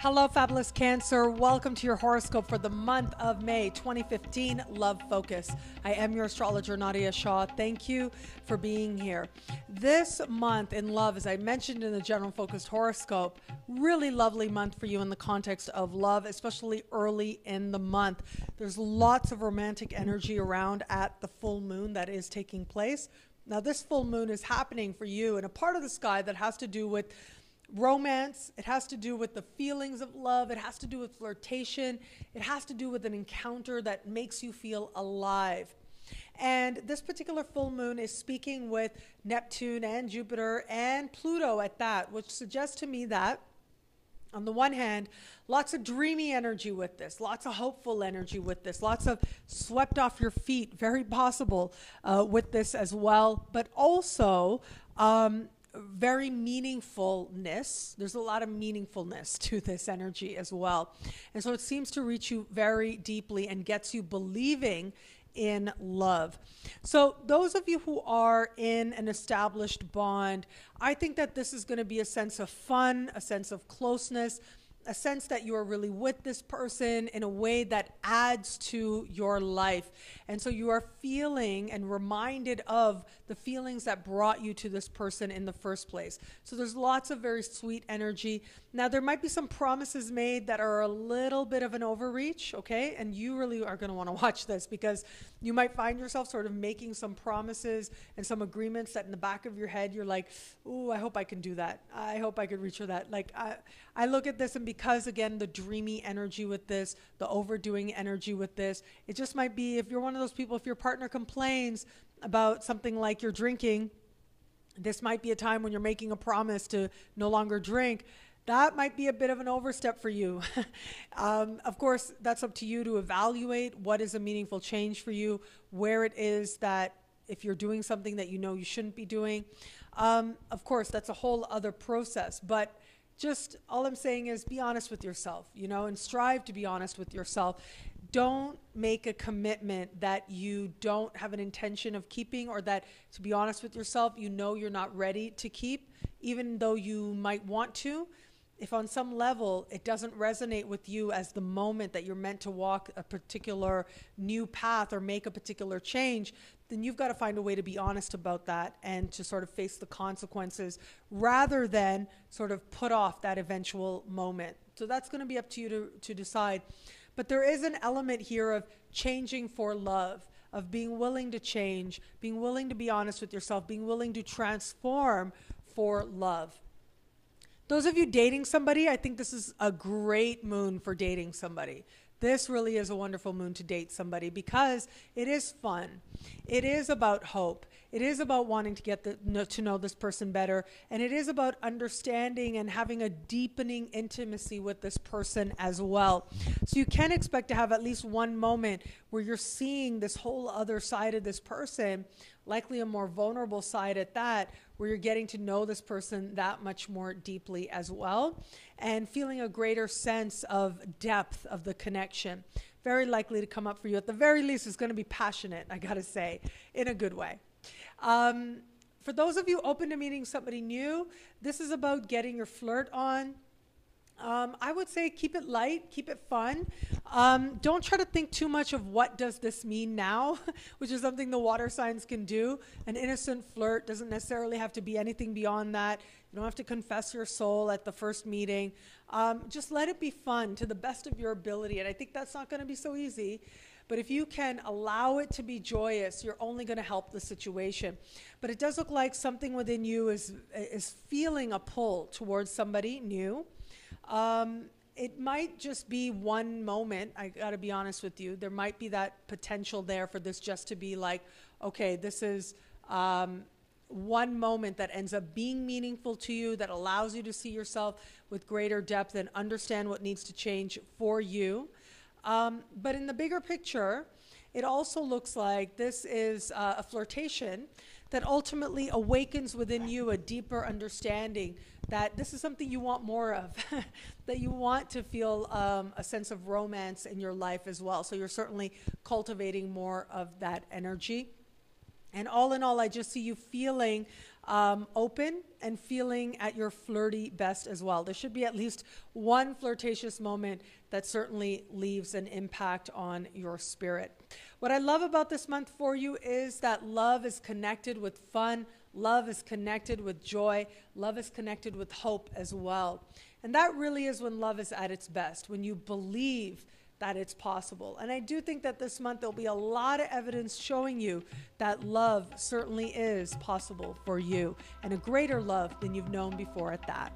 Hello, fabulous Cancer. Welcome to your horoscope for the month of May 2015, Love Focus. I am your astrologer, Nadiya Shah. Thank you for being here. This month in love, as I mentioned in the general focused horoscope, really lovely month for you in the context of love, especially early in the month. There's lots of romantic energy around at the full moon that is taking place. Now, this full moon is happening for you in a part of the sky that has to do with romance. It has to do with the feelings of love. It has to do with flirtation. It has to do with an encounter that makes you feel alive. And this particular full moon is speaking with Neptune and Jupiter and Pluto at that, which suggests to me that on the one hand, lots of dreamy energy with this, lots of hopeful energy with this, lots of swept off your feet, very possible with this as well, but also very meaningfulness. There's a lot of meaningfulness to this energy as well. And so it seems to reach you very deeply and gets you believing in love. So those of you who are in an established bond, I think that this is going to be a sense of fun, a sense of closeness, a sense that you are really with this person in a way that adds to your life. And so you are feeling and reminded of the feelings that brought you to this person in the first place. So there's lots of very sweet energy. Now, there might be some promises made that are a little bit of an overreach, okay? And you really are going to want to watch this because you might find yourself sort of making some promises and some agreements that in the back of your head, you're like, ooh, I hope I can do that. I hope I could reach for that. Like, I look at this, and because, again, the dreamy energy with this, the overdoing energy with this, it just might be, if you're one of those people, if your partner complains about something like you're drinking, this might be a time when you're making a promise to no longer drink. That might be a bit of an overstep for you. Of course, that's up to you to evaluate what is a meaningful change for you, where it is that if you're doing something that you know you shouldn't be doing. Of course, that's a whole other process, but just all I'm saying is be honest with yourself, you know, and strive to be honest with yourself. Don't make a commitment that you don't have an intention of keeping, or that, to be honest with yourself, you know you're not ready to keep, even though you might want to. If on some level it doesn't resonate with you as the moment that you're meant to walk a particular new path or make a particular change, then you've got to find a way to be honest about that and to sort of face the consequences rather than sort of put off that eventual moment. So that's going to be up to you to decide. But there is an element here of changing for love, of being willing to change, being willing to be honest with yourself, being willing to transform for love. Those of you dating somebody, I think this is a great moon for dating somebody. This really is a wonderful moon to date somebody because it is fun. It is about hope. It is about wanting to get to know this person better. And it is about understanding and having a deepening intimacy with this person as well. So you can expect to have at least one moment where you're seeing this whole other side of this person, likely a more vulnerable side at that, where you're getting to know this person that much more deeply as well, and feeling a greater sense of depth of the connection. Very likely to come up for you. At the very least, it's going to be passionate, I got to say, in a good way. For those of you open to meeting somebody new, this is about getting your flirt on. I would say keep it light, keep it fun. Don't try to think too much of what does this mean now, which is something the water signs can do. An innocent flirt doesn't necessarily have to be anything beyond that. You don't have to confess your soul at the first meeting. Just let it be fun to the best of your ability. And I think that's not going to be so easy. But if you can allow it to be joyous, you're only going to help the situation. But it does look like something within you is feeling a pull towards somebody new. It might just be one moment. I got to be honest with you. There might be that potential there for this just to be like, okay, this is one moment that ends up being meaningful to you, that allows you to see yourself with greater depth and understand what needs to change for you. But in the bigger picture, it also looks like this is a flirtation that ultimately awakens within you a deeper understanding that this is something you want more of, that you want to feel a sense of romance in your life as well. So you're certainly cultivating more of that energy. And all in all, I just see you feeling open and feeling at your flirty best as well. There should be at least one flirtatious moment that certainly leaves an impact on your spirit. What I love about this month for you is that love is connected with fun. Love is connected with joy. Love is connected with hope as well. And that really is when love is at its best, when you believe that it's possible. And I do think that this month there'll be a lot of evidence showing you that love certainly is possible for you, and a greater love than you've known before at that.